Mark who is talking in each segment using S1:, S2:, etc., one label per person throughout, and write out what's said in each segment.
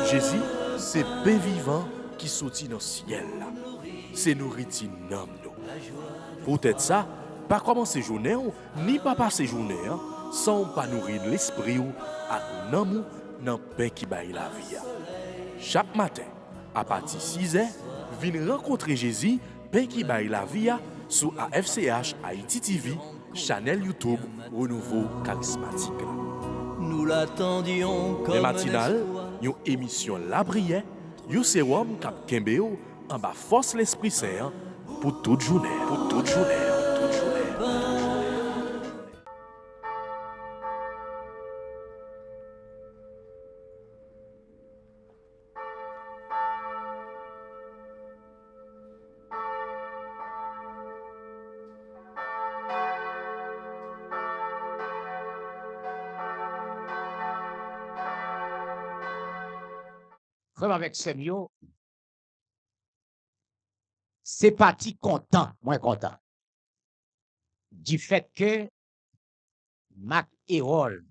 S1: Jésus, c'est pain vivant qui sortit dans le ciel. C'est nourriture nam nous. Peut-être ça, pas commencer journée ni pas passer journée sans pas nourrir l'esprit ou avec nam dans pain qui baille la vie. Chaque matin, à partir de 6h, viens rencontrer Jésus, pain qui baille la vie sur AFCH Haïti TV, channel YouTube Renouveau Charismatique.
S2: Nous l'attendions comme
S1: Les matinales, une émission La Prière, un sérum cap Kembeo en bas force l'Esprit Saint pour toute journée. Pour toute journée. Toute journée.
S3: Frère avec Semio, c'est parti content, moins content, du fait que Mac Erol,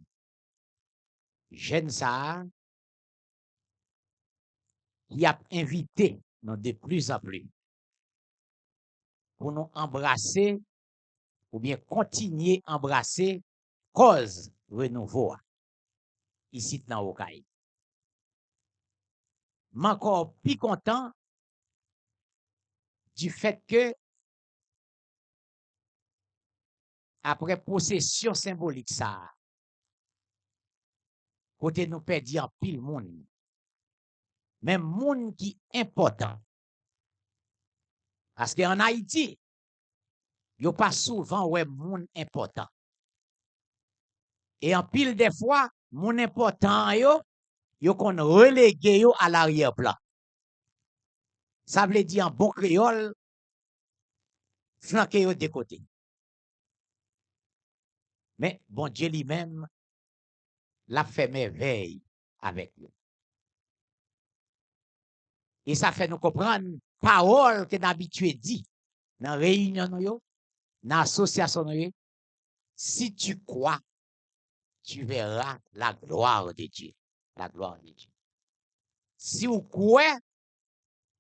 S3: jeune ça, il a invité nous de plus en plus pour nous embrasser ou bien continuer à embrasser cause renouveau ici dans Okaï. Encore plus content du fait que après possession symbolique ça, côté nous perdons en pile monde, même monde qui est important. Parce qu'en Haïti, il n'y a pas souvent ouais monde important. Et en pile des fois, monde important yo qu'on relégué yo à l'arrière-plan. Ça veut dire en bon créole, flanqué yo de côté. Mais bon Dieu lui-même l'a fait merveille avec lui. Et ça fait nous comprendre parole que d'habitude dit dans réunion yo, dans association yo, si tu crois, tu verras la gloire de Dieu. La gloire de Dieu. Si vous croyez,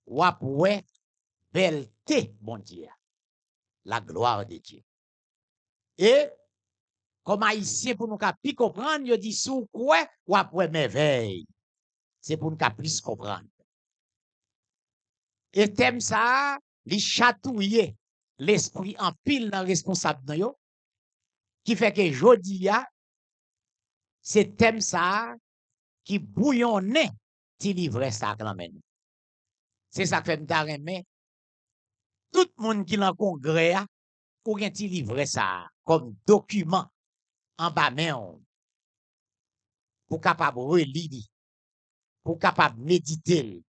S3: vous pouvez belleté, bon Dieu. La gloire de Dieu. Et, comme haïtien, pour nous plus comprendre, il dit, si vous croyez, vous pouvez merveille. C'est pour nous plus comprendre. Et thème ça, les chatouiller l'esprit en pile dans responsable de yo, qui fait que jodi c'est thème ça qui bouillonne ti livre ça quand même. C'est ça que fait m'ta tout le monde qui dans congrès ou gen ti livre ça comme document en bas main pour capable relire, pour capable méditer,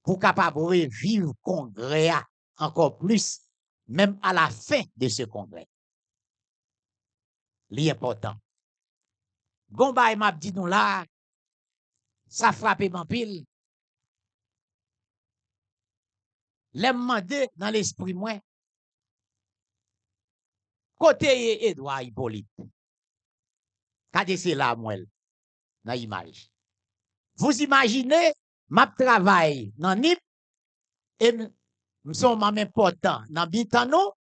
S3: pour capable revivre congrès encore plus même à la fin de ce congrès. L'important. Gomba m'a dit nous là, ça frappe mon pile. L'aime demandé dans l'esprit moi. Côté Edouard Hippolyte. Kade c'est là moi dans l'image. Vous imaginez m'a travail dans NIP et nous sommes important dans Bitano.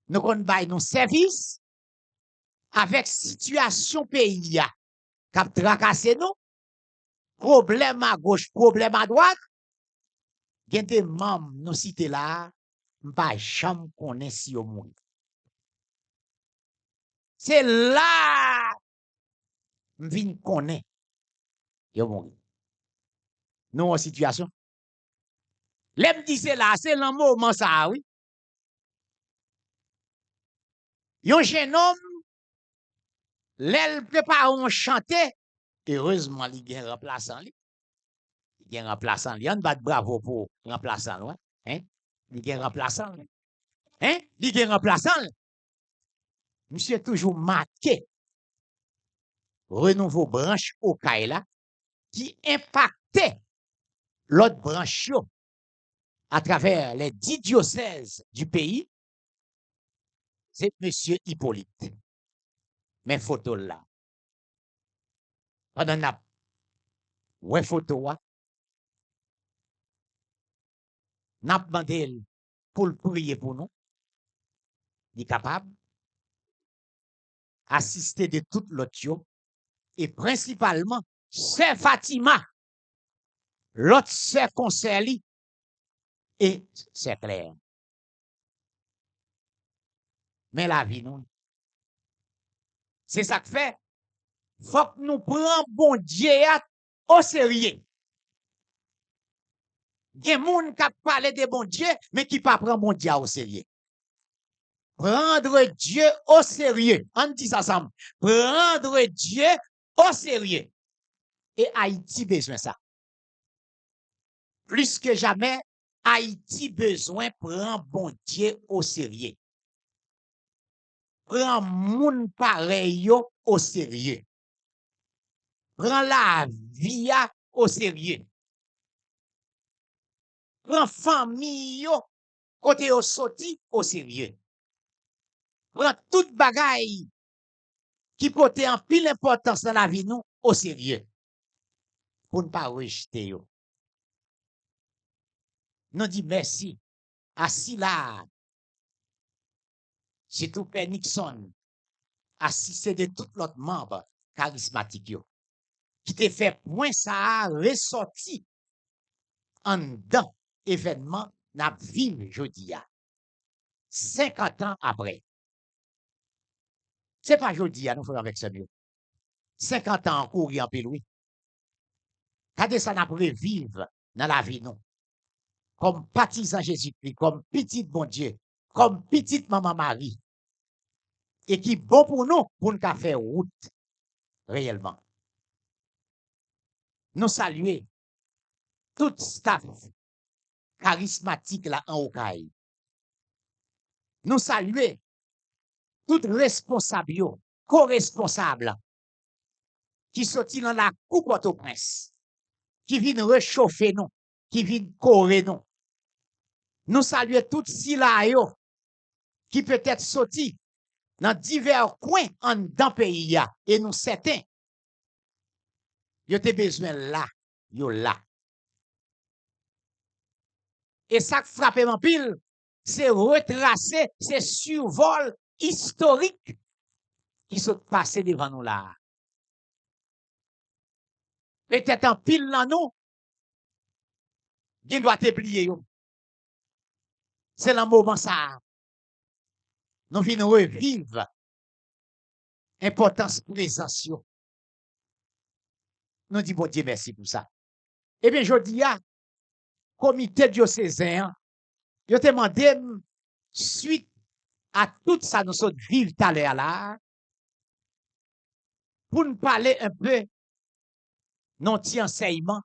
S3: Nous kon bay nos service avec situation pays a k'ap tracasser nous. Problème à gauche, problème à droite. Gen des membres nous cité là, m'pa jamais connaît si yo moun. C'est là m'vin connaît yo moun. Nous en situation. L'aime dit c'est là, c'est le moment ça oui. Yon jeune homme l'elle prépare on chanter, heureusement il gen remplaçant li. Il gen remplaçant li, on bat bravo pour remplaçant hein? Il gen remplaçant. Hein? Il gen remplaçant. Monsieur toujours marqué renouveau branche au Kaila qui impactait l'autre branche à travers les 10 diocèses du pays. C'est monsieur Hippolyte. Mes photos là. pendant n'a ouais photo n'a demandé pour prier pour nous, il est capable assister de toute l'autre et principalement c'est Fatima, l'autre c'est conseil et c'est clair. Mais la vie nous, c'est ça que fait. Faut que nous prenions bon Dieu au sérieux. Il y a des gens qui parlent de bon Dieu, mais qui ne prennent pas bon Dieu au sérieux. Prendre Dieu au sérieux. On dit ça ensemble. Prendre Dieu au sérieux. Et Haïti besoin ça. Plus que jamais, Haïti besoin prendre bon Dieu au sérieux. Prends moun pareil au sérieux. Prends la vie au sérieux. Prends famille côté au sorti au sérieux. Prends toute bagaille qui porte en pile importance dans la vie nous au sérieux. Pour ne pas rejeter yo. Nous dit merci à Silla, c'est tout Père Nixon, assisté de tout l'autre membre charismatique yo, qui te fait point ça ressorti en dedans événement n'a vu jeudi 50 ans après. C'est pas jeudi nous faisons avec ça mieux. 50 ans en cours en pile oui. Quand ça n'a pas vivre dans la vie nous. Comme partisan Jésus-Christ, comme petit bon Dieu, comme petite maman Marie. Et qui bon pour nous faire route réellement. Nous saluer tout staff charismatique là en Okaï. Nous saluer tout responsable, co-responsable qui sorti dans la coupe au prince, qui vient réchauffer nous, qui vient correr nous. Nous saluer tout sila qui peut être sorti dans divers coins en dans pays et nous certains yo te besoin là, yo là. Et ça qui frappe en pile, c'est retracer ces survols historiques qui sont passés devant nous là. Peut-être en pile dans nous, il doit te plier. C'est le moment ça. Nous venons revivre l'importance présence. Nous disons bon Dieu merci pour ça. Eh bien, je dis à comité diocésain, je te demande suite à tout ça nous sommes vivre tout à l'heure là, pour nous parler un peu notre enseignement.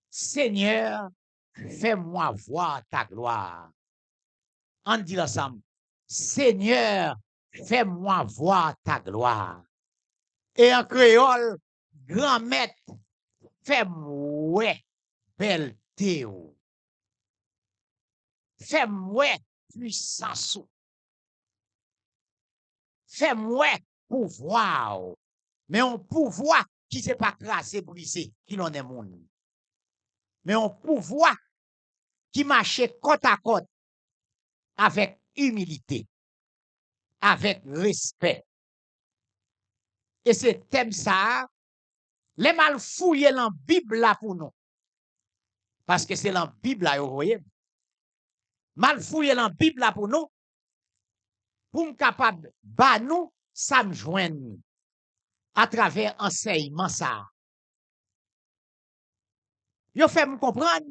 S3: Seigneur, fais-moi voir ta gloire. On dit ensemble, Seigneur, fais-moi voir ta gloire. Et en créole, grand maître, fais-moi belle théo. Fais-moi puissance. Fais-moi pouvoir. Mais un pouvoir qui ne s'est pas crassé, brisé, qui n'en est monde. Mais un pouvoir qui marche côte à côte avec humilité, avec respect. Et ce thème ça, les mal fouillés dans la Bible là pour nous. Parce que c'est dans la Bible là, vous voyez. Mal fouillé dans la Bible là pour nous. Pour nous capable bah nous, ça me joigne à travers enseignement ça. Yo fait me comprendre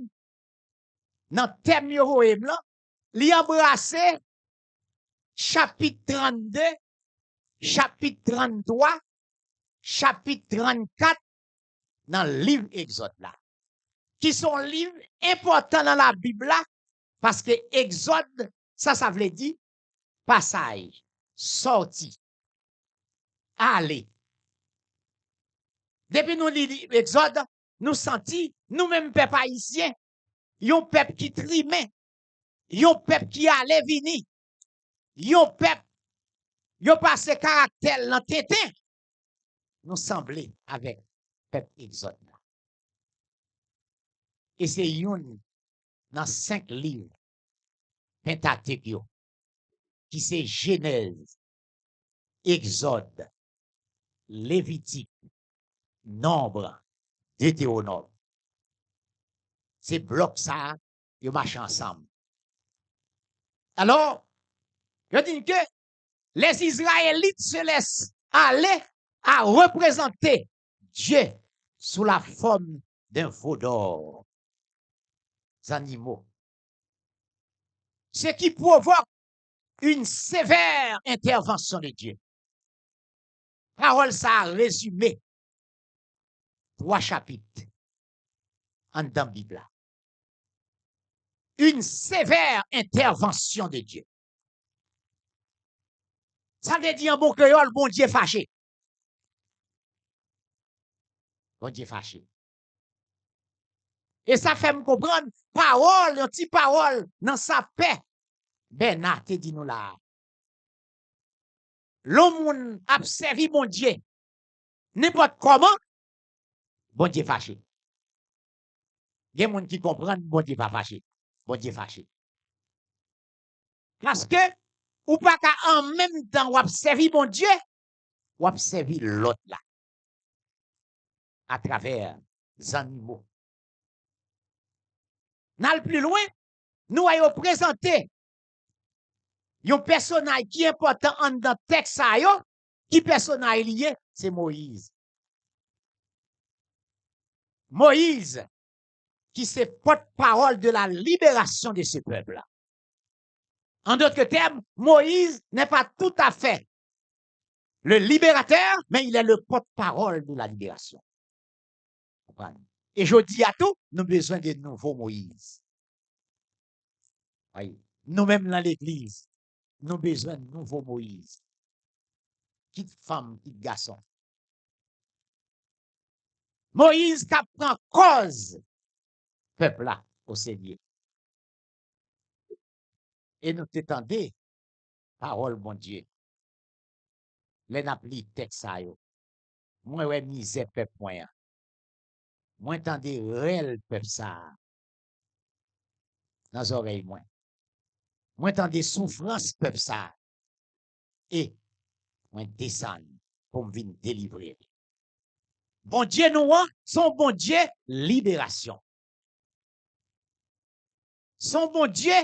S3: dans le thème yo là, li embrasse chapitre 32, chapitre 33, chapitre 34 dans le livre Exode là. Qui sont livres importants dans la Bible là, parce que Exode, ça veut dire passage, sorti, aller. Depuis nous lisons Exode, nous sentons, nous-mêmes, peuple haïtien, yon peuple qui trimait, yon peuple qui allait venir, yon peuple, yon passe caractère dans tétin. nous sembler avec peuple Exode. Et c'est une dans 5 livres Pentateuque yo, qui c'est Genèse, Exode, Lévitique, Nombre, Deutéronome. Ces blocs ça, ils marchent ensemble. Alors, je dis que les Israélites se laissent aller à représenter Dieu sous la forme d'un veau d'or, animaux. Ce qui provoque une sévère intervention de Dieu. Parole ça a résumé 3 chapitres en dans la Bible. Une sévère intervention de Dieu. Ça veut dire en bon créole, bon Dieu fâché. Bon Dieu fâché. Et ça fait me comprendre, parole, un petit parole, dans sa paix. Bernard te dit nous là. L'homme a servi mon Dieu. N'importe comment, bon Dieu fâché. Il y a des gens qui comprennent, bon Dieu pas fâché. Bon Dieu fâché. Parce que, ou pas qu'en même temps, ou servi mon Dieu, ou servi l'autre là. À travers les animaux. N'al plus loin, nous allons présenter un personnage qui est important en dans le texte, qui personnage lié, c'est Moïse. Moïse, qui c'est porte-parole de la libération de ce peuple-là. En d'autres termes, Moïse n'est pas tout à fait le libérateur, mais il est le porte-parole de la libération. Et je dis à tout, nous avons besoin de nouveaux Moïse. Oui. Nous-mêmes dans l'église, nous avons besoin de nouveaux Moïse. Quitte femme, quitte garçon. Moïse qui prend cause, peuple là, au Seigneur. Et nous t'étendez, parole, mon Dieu. Les n'appli texte ça yo. Moi, ouais, misère, peuple, moi. Moi, entendez, réel, peuple, ça. Dans les oreilles, moi. Moi, entendez, souffrance, peuple, ça. Et, moi, descendre pour me venir délivrer. Bon Dieu, nous, son bon Dieu, libération. Son bon Dieu,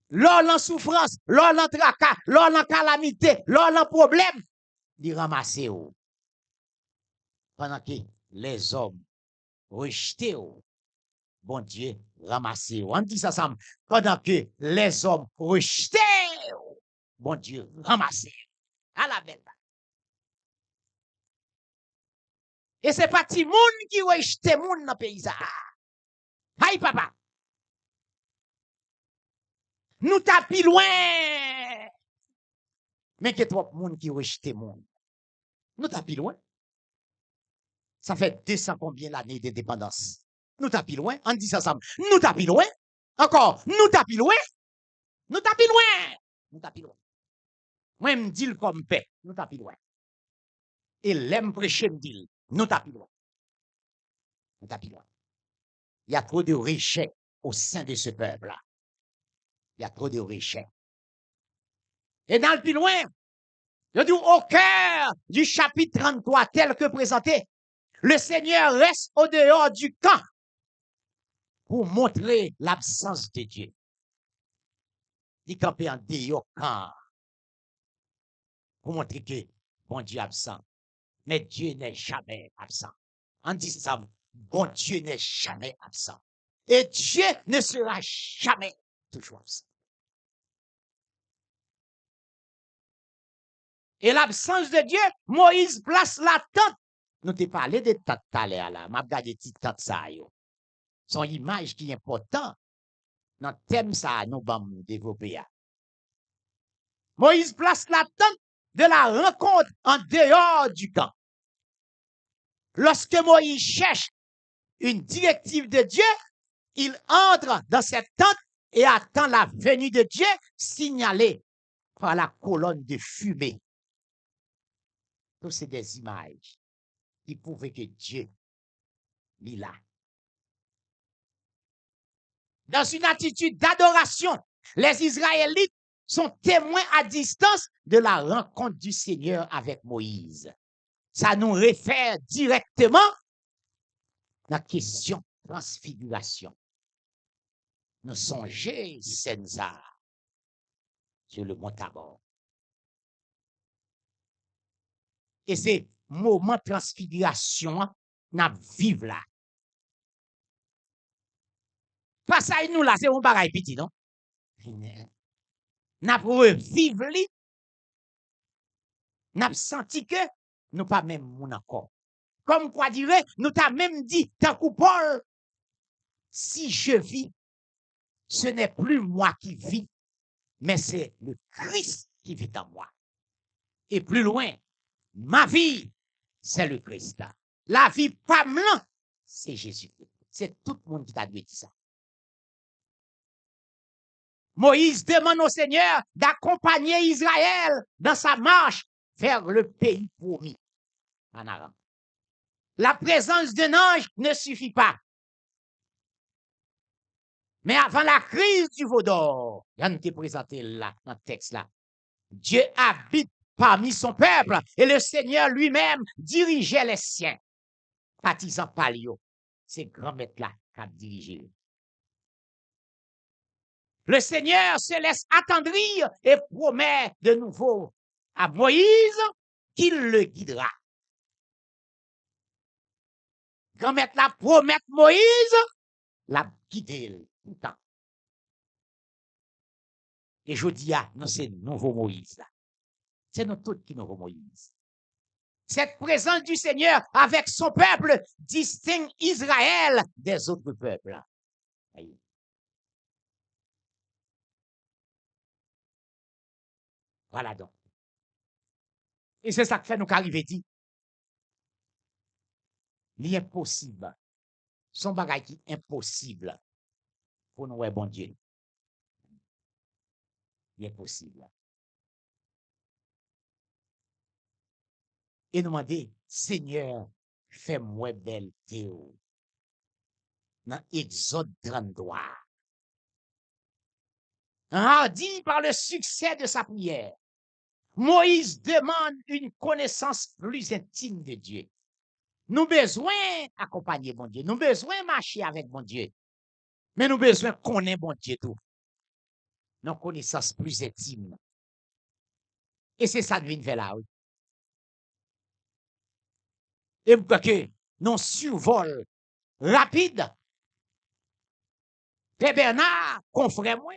S3: lors de la souffrance, lors de la tracas, lors de la calamité, lors de la problème, il ramasse. Pendant que les hommes rejetés, bon Dieu, ramasse. On dit ça ensemble. Pendant que les hommes rejetés, bon Dieu, ramasse. À la belle. Et c'est pas tout le monde qui rejette moun dans le pays. Aïe, papa. Nous tapis loin. Mais que trop de monde qui rejette moun. Nous tapis loin. Ça fait 200 combien l'année d'indépendance. Nous tapis loin. On dit ça ensemble. Nous tapis loin. Encore. Nous tapis loin. Nous tapis loin. Nous tapis loin. Moi, me dis comme paix. Nous tapis loin. Et l'aime prêcher me dit. Nous tapis loin. Nous tapis loin. Il y a trop de richesses au sein de ce peuple-là. Il y a trop de richesses. Et dans le plus loin, je dis au cœur du chapitre 33 tel que présenté, le Seigneur reste au dehors du camp pour montrer l'absence de Dieu. Il campe en dehors camp pour montrer que bon Dieu est absent. Mais Dieu n'est jamais absent. On dit ça, bon Dieu n'est jamais absent. Et Dieu ne sera jamais toujours absent. Et l'absence de Dieu, Moïse place la tente. Nous t'ai parlé de tente tout à l'heure là. M'a regardé petite tente ça yo. Son image qui est important dans le thème ça nous allons développer. Moïse place la tente de la rencontre en dehors du camp. Lorsque Moïse cherche une directive de Dieu, il entre dans cette tente et attend la venue de Dieu signalée par la colonne de fumée. Tout c'est des images qui prouvent que Dieu est là. Dans une attitude d'adoration, les Israélites sont témoins à distance de la rencontre du Seigneur avec Moïse. Ça nous réfère directement à la question transfiguration. Nous songeons ça sur le mont Tabor. Et c'est moment transfiguration, nous vivons là. Face à nous là, c'est un bagage petit, non? Nous vivre li, nous senti que nous pas même mon accord. Comme quoi dirait, nous t'a même dit, tant que Paul, si je vis, ce n'est plus moi qui vis, mais c'est le Christ qui vit en moi. Et plus loin, ma vie, c'est le Christ. La vie pas blanc, c'est Jésus. C'est tout le monde qui t'a dit ça. Moïse demande au Seigneur d'accompagner Israël dans sa marche vers le pays promis en Aram. La présence d'un ange ne suffit pas. Mais avant la crise du veau d'or, Yann t'ai présenté là, dans le texte là, Dieu habite parmi son peuple et le Seigneur lui-même dirigeait les siens. Partisan Palio, c'est grand maître là qui a dirigé. Le Seigneur se laisse attendrir et promet de nouveau à Moïse qu'il le guidera. Grand maître là promet Moïse la guider tout le temps. Et je dis, non, c'est nouveau Moïse là. C'est nous tous qui nouveau Moïse. Cette présence du Seigneur avec son peuple distingue Israël des autres peuples. Voilà donc. Et c'est ça que fait nous qu'arriver dit. L'impossible. Son bagage qui est impossible pour nous, bon Dieu. L'impossible. Et nous demander, Seigneur, fais-moi belle théo. Dans Exode 33. Hardi par le succès de sa prière, Moïse demande une connaissance plus intime de Dieu. Nous besoin accompagner bon Dieu. Nous besoin marcher avec bon Dieu. Mais nous besoin connaître bon Dieu tout. Une connaissance plus intime. Et c'est ça que vient faire là. Oui. Et pourquoi que non survol rapide. Père Bernard, confrère moi.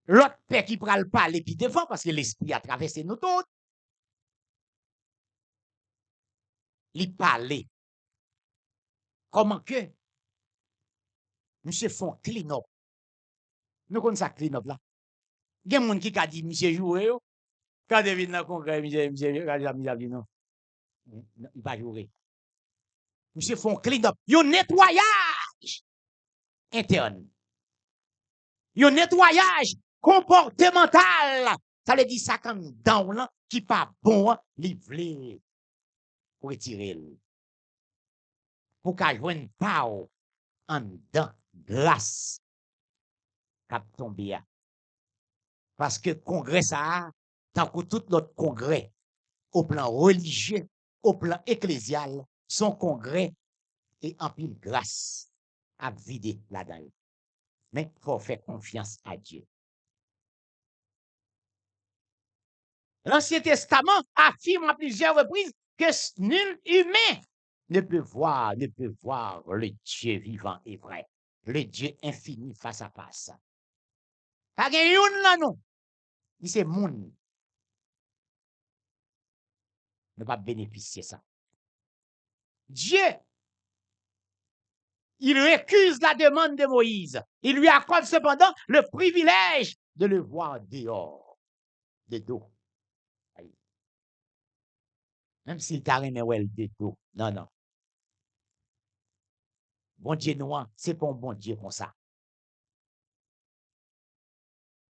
S3: L'autre père qui pral parler puis devant parce que l'esprit a traversé nous tous. Il parlait. Comment que monsieur font clean up. Nous connaissons ça clean up là. Il y a des gens qui a dit monsieur jouer yo. Quand devine dans congrès monsieur non. Il va jouer. Monsieur font clean up. Yo nettoyage interne. Yo nettoyage comportemental. Ça veut dire ça comme dans là qui pas bon, livrer pour retirer. Pour qu'à joindre pas en dedans grâce cap tomber. Parce que congrès ça, tant que tout notre congrès au plan religieux, au plan ecclésial, son congrès est en pile grâce à vider là-dedans. Mais il faut faire confiance à Dieu. L'Ancien Testament affirme à plusieurs reprises que nul humain ne peut voir le Dieu vivant et vrai, le Dieu infini face à face. Pas de yon là non. Il c'est moun. Ne pas bénéficier ça. Dieu, il récuse la demande de Moïse. Il lui accorde cependant le privilège de le voir dehors, de dos. Même s'il t'a remis de dos. Non, non. Bon Dieu noir, c'est pas un bon Dieu comme ça.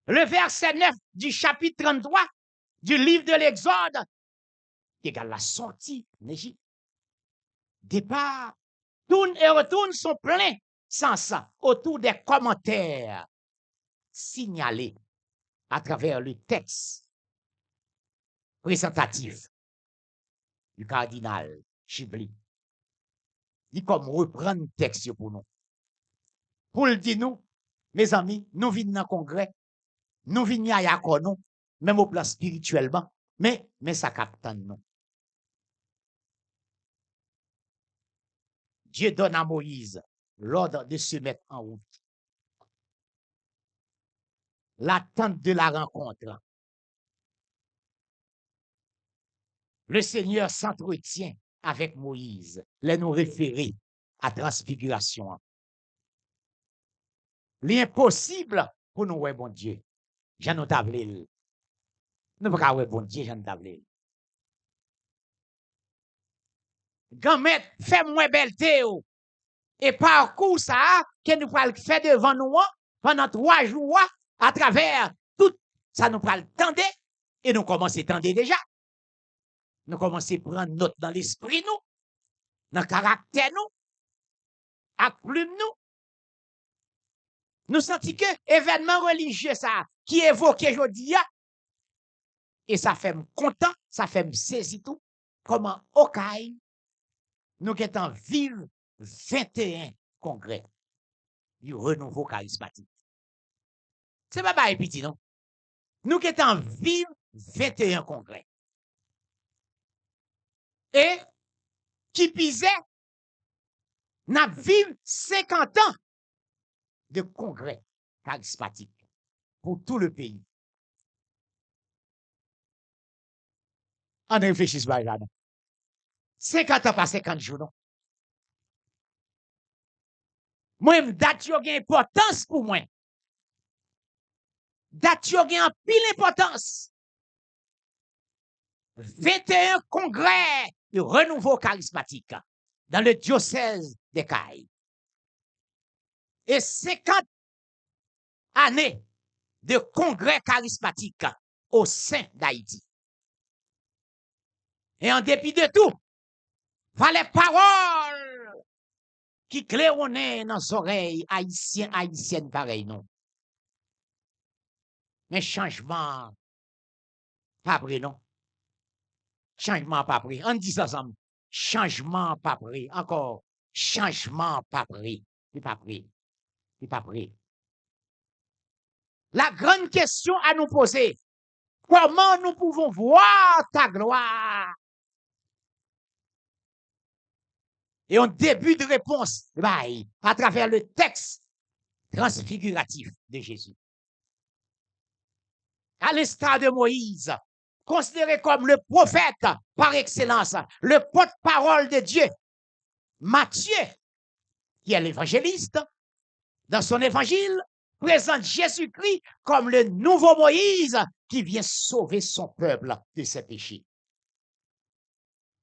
S3: Le verset 9 du chapitre 33 du livre de l'Exode égale la sortie d'Égypte. Départ, tourne et retourne sont pleins sans ça autour des commentaires signalés à travers le texte présentatif du cardinal Chibli. Il comme reprendre le texte pour nous. Pour le dire nous, mes amis, nous venons dans le congrès, nous venons à Yakono, même au plan spirituellement, mais ça capte nous. Dieu donne à Moïse l'ordre de se mettre en route. L'attente de la rencontre. Le Seigneur s'entretient avec Moïse, les nous référer à transfiguration. L'impossible pour nous, ouais, bon Dieu. J'en ai tablé. Nous ne pouvons pas, ouais, bon Dieu, j'en ai tablé. Gamet, fais-moi belle théo. Et parcours ça, que nous allons faire devant nous pendant 3 jours à travers tout ça, nous allons tendre et nous commençons à tendre déjà. Nous commençons à prendre note dans l'esprit, nous, dans le caractère, nous, à plume, nous. Nous sentons que événement religieux, ça, qui évoque aujourd'hui, et ça fait me content, ça fait me saisir tout, comment au Caille, nous étant vivre 21 congrès du renouveau charismatique. C'est pas petit, non? Nous étant vivre 21 congrès. Et qui pisait, n'a vivre 50 ans de congrès charismatique pour tout le pays. On réfléchisse pas là. 50 ans par 50 jours, non? Moi, date yo gen importance pour moi. Date yo gen pile importance. 21 congrès de renouveau charismatique dans le diocèse des Cayes. Et 50 années de congrès charismatique au sein d'Haïti. Et en dépit de tout, les paroles qui claironnaient dans les oreilles haïtiennes pareil, non. Mais changement, pas pris, non. Changement pas pris. On dit ça ensemble. Changement pas pris. Encore. Changement pas pris. C'est pas pris. C'est pas pris. La grande question à nous poser, comment nous pouvons voir ta gloire? Et en début de réponse, à travers le texte transfiguratif de Jésus. À l'instar de Moïse, considéré comme le prophète par excellence, le porte-parole de Dieu, Matthieu, qui est l'évangéliste, dans son évangile, présente Jésus-Christ comme le nouveau Moïse qui vient sauver son peuple de ses péchés.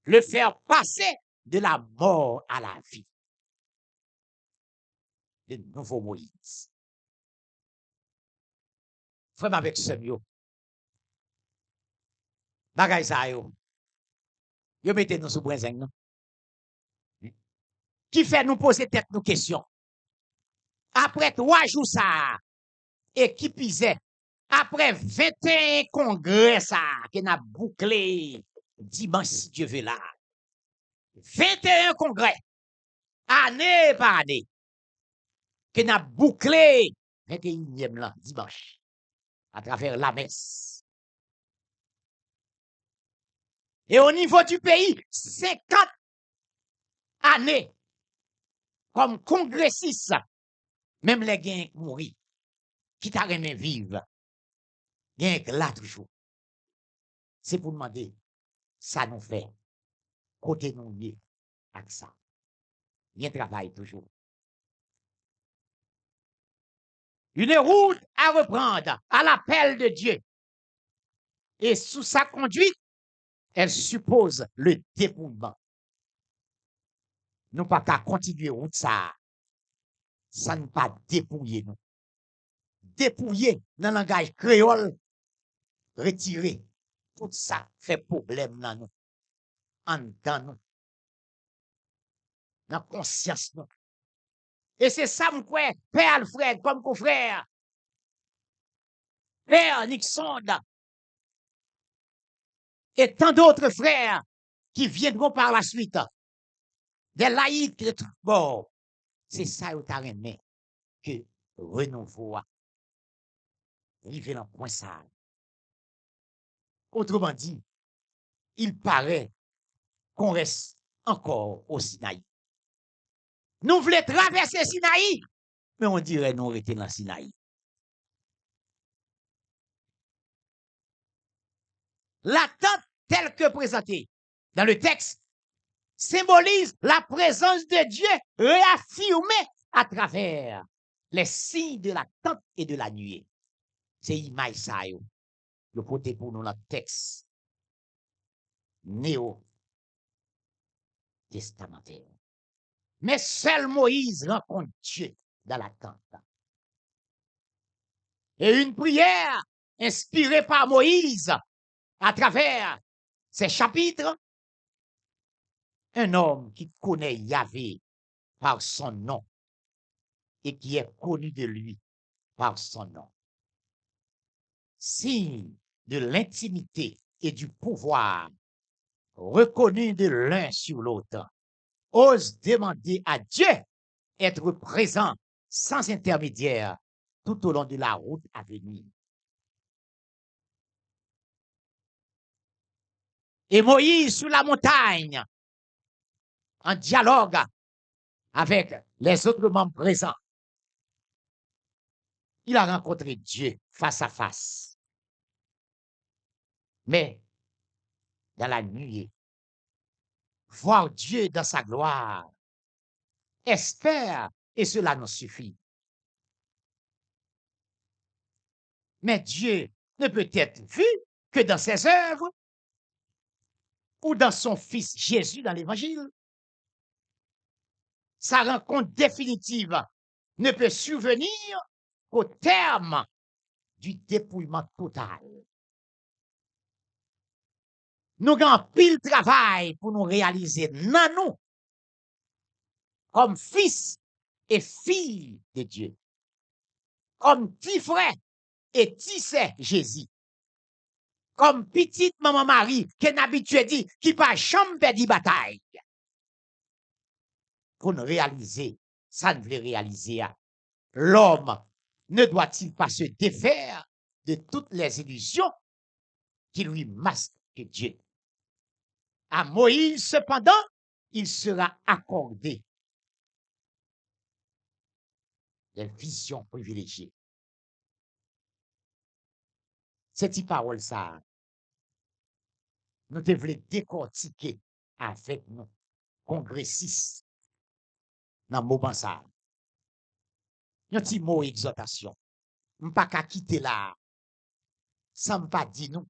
S3: Le faire passer de la mort à la vie. Le nouveau Moïse. Frère avec ce mieux. Bagay sa yo. Yo mettez nous sous brenzen, non? Qui fait nous poser tête nos questions? Après 3 jours ça, et qui pisait, après 21 congrès ça, qui n'a bouclé dimanche si Dieu veut là. 21 congrès, année par année, qui n'a bouclé 21e là, dimanche, à travers la messe. Et au niveau du pays, 50 années comme congressiste, même les gens mourir, qui t'a remis vivre, gens là toujours. C'est pour demander, ça nous fait, côté nous lié avec ça. Il y a un travail toujours. Une route à reprendre à l'appel de Dieu. Et sous sa conduite, elle suppose le dépouillement. Nous pas qu'à continuer route ça. Ça ne pas dépouiller nous. Dépouiller dans le langage créole, retirer. Tout ça fait problème dans nous. en dedans nous, dans la conscience nous. Et c'est ça, mon frère, Père Alfred, comme confrère, Père Nixon, et tant d'autres frères qui viendront par la suite, des laïcs de tout bord. C'est ça, au aimé que renouveau a arrivé dans le point ça. Autrement dit, il paraît qu'on reste encore au Sinaï. Nous voulons traverser Sinaï, mais on dirait nous rester dans Sinaï. L'attente telle que présentée dans le texte symbolise la présence de Dieu réaffirmée à travers les signes de la tente et de la nuée. C'est image ça, le côté pour nous dans le texte néo-testamentaire. Mais seul Moïse rencontre Dieu dans la tente. Et une prière inspirée par Moïse à travers ces chapitres, un homme qui connaît Yahvé par son nom et qui est connu de lui par son nom. Signe de l'intimité et du pouvoir reconnu de l'un sur l'autre, ose demander à Dieu être présent sans intermédiaire tout au long de la route à venir. Et Moïse sur la montagne, en dialogue avec les autres membres présents, il a rencontré Dieu face à face. Mais dans la nuit, voir Dieu dans sa gloire, espère et cela nous suffit. Mais Dieu ne peut être vu que dans ses œuvres ou dans son Fils Jésus dans l'Évangile. Sa rencontre définitive ne peut survenir qu'au terme du dépouillement total. Nous avons pile travail pour nous réaliser dans nous comme fils et filles de Dieu, comme petit frère et petit sœur Jésus, comme petite maman Marie qui est habituée dit qui pas jamais perdu bataille. Pour nous réaliser, ça ne veut réaliser. L'homme ne doit-il pas se défaire de toutes les illusions qui lui masquent Dieu? À Moïse, cependant, il sera accordé des visions privilégiées. Cette parole, ça, nous devons décortiquer avec nous, congressistes, dans le moment ça. Un petit mot exhortation. Je ne peux pas quitter là, sans ne pas dire nous.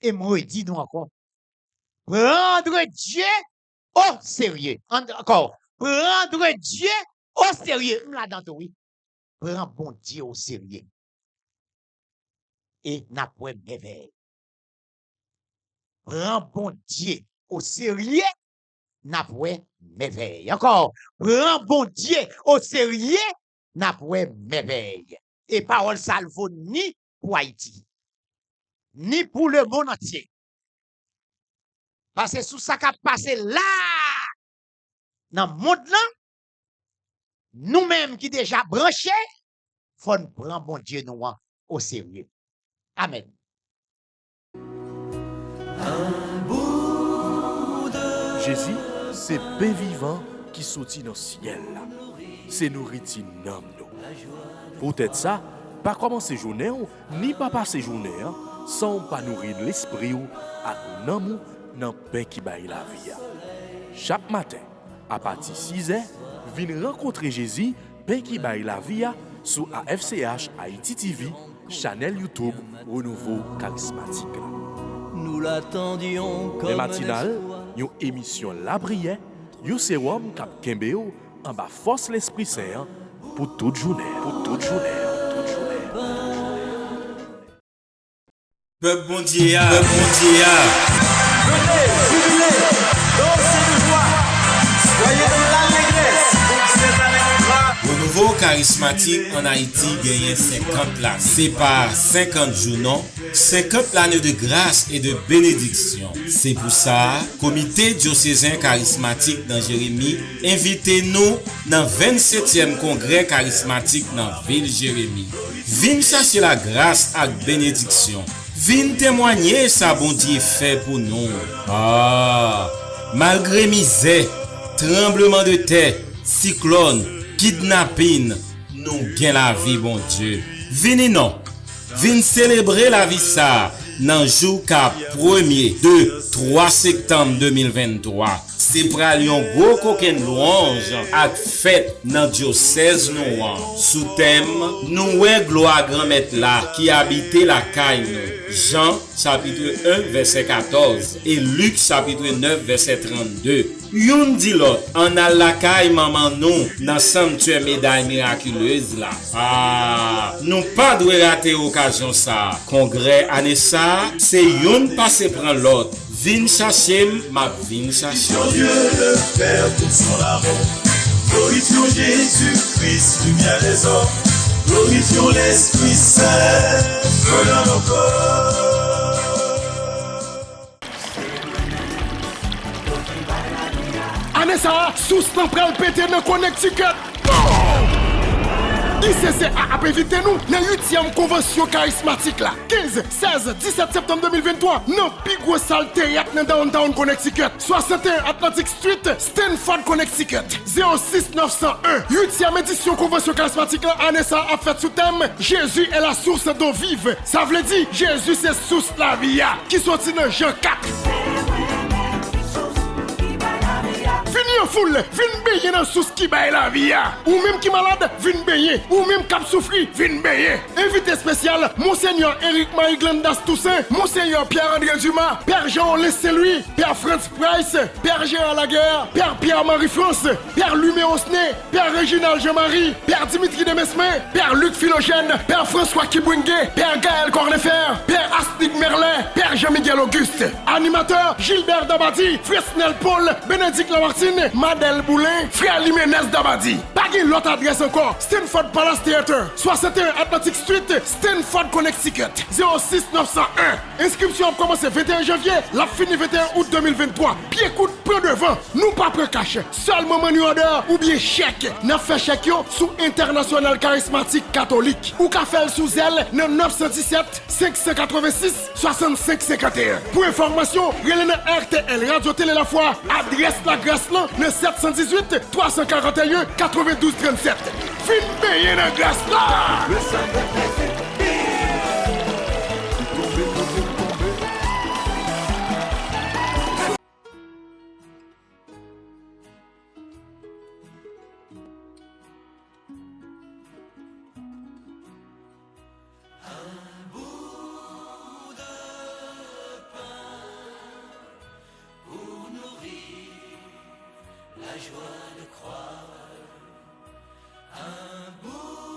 S3: Et moi, dit nous encore, prendre Dieu au sérieux. Encore, prendre Dieu au sérieux. Là-dedans, oui. Prends bon Dieu au sérieux. Et n'a pas merveille. Prends bon Dieu au sérieux, n'a pas merveille. Encore, prends bon Dieu au sérieux, n'a pas merveille. Et parole ça ne vaut ni pour Haïti, ni pour le monde entier. Parce que sous ça qui a passé là, dans le monde là, nous-mêmes qui déjà branchés, faut nous prendre bon Dieu nous au sérieux. Amen.
S1: Jésus, c'est pain vivant qui sortit dans le ciel. C'est nourriture dans nous. Peut-être ça, pas commencer journée ni pas passer journée sans pas nourrir l'esprit ou avec l'amour dans le pain qui baille la vie. Chaque matin, à partir de 6h, venez rencontrer Jésus, pain qui baille la vie sur AFCH Haïti TV, channel YouTube Renouveau Charismatique.
S2: Nous l'attendions comme
S1: Les matinales, une émission La Brière, un sérum cap Kembeo en bas force l'Esprit Saint pour toute journée.
S4: Peuple bon Dieu, Venez, jubilez, dansez de joie. Soyez dans l'allégresse pour cette année.
S5: Renouveau charismatique en Haïti gagne 50 l'année. C'est pas 50 jours non, 50 l'année de grâce et de bénédiction. C'est pour ça, comité diocésain charismatique dans Jérémie, invitez-nous dans 27e congrès charismatique dans ville Jérémie. Vin chercher la grâce et bénédiction. Vin témoigner sa bon Dieu fait pour nous. Ah, malgré misère, tremblement de terre, cyclone, kidnapping, nous gain la vie, bon Dieu. Venez non, venez célébrer la vie ça, dans jour 1er, 2, 3 septembre 2023. C'est pour aller en gros coquin louange à fête dans diocèse noir. Sous thème, nous gloire grand maître là qui habitait la caille nous. Jean chapitre 1 verset 14 et Luc chapitre 9 verset 32. Yon dit l'autre, on a la caille maman nous dans sanctuaire médaille miraculeuse là. Ah, nous pas doit rater occasion ça. Congrès année ça, c'est yon passé prend l'autre. Vin chercher, ma vin chercher.
S6: Dieu le Père pour son amour. Glorifions Jésus-Christ, lumière des hommes. Glorifions l'Esprit Saint, feu dans nos corps.
S7: Anessa, sous central pété dans Connecticut. ICC a invité nous dans la 8e convention charismatique là. 15, 16, 17 septembre 2023. Non, plus gros salle théâtre dans downtown Connecticut. 61 Atlantic Street, Stanford, Connecticut. 06 901. 8e édition convention charismatique là. Anessa a fait sous thème Jésus est la source d'eau vive. Ça veut dire Jésus c'est source la vie qui sorti dans Jean 4. Fini en foule, vin baigner dans sous qui baille la vie. Ou même qui malade, vin baigner. Ou même cap souffri, vin baigner. Invité spécial, Monseigneur Eric Marie Glandas Toussaint, Monseigneur Pierre-André Dumas, Père Jean Lesté-Louis, Père Franz Price, Père Gérard Laguerre, Père Pierre-Marie France, Père Lumé Osné, Père Réginald Jean-Marie, Père Dimitri Demesmin, Père Luc Philogène, Père François Kibouingue, Père Gaël Cornefer, Père Astrid Merlin, Père Jean-Miguel Auguste. Animateur Gilbert Dabadi, Fresnel Paul, Bénédicte Lamartine, Madel Boulin, Frère Liménez Dabadi. Pas l'autre adresse encore. Stanford Palace Theater, 61 Atlantic Street, Stanford, Connecticut. 06 901. Inscription a commencé 21 janvier, la fini 21 août 2023. Pied coûte, prends devant. Nous pas prendre cash. Seulement money order ou bien chèque. N'a fait chèque yo sous International Charismatique Catholique. Ou qu'a fait sous elle dans 917 586 65 51. Pour information, relais RTL Radio Télé La Foi, adresse la grâce là, le 718 341 92 37. Fin payé la grâce là.
S2: La joie de croire un bout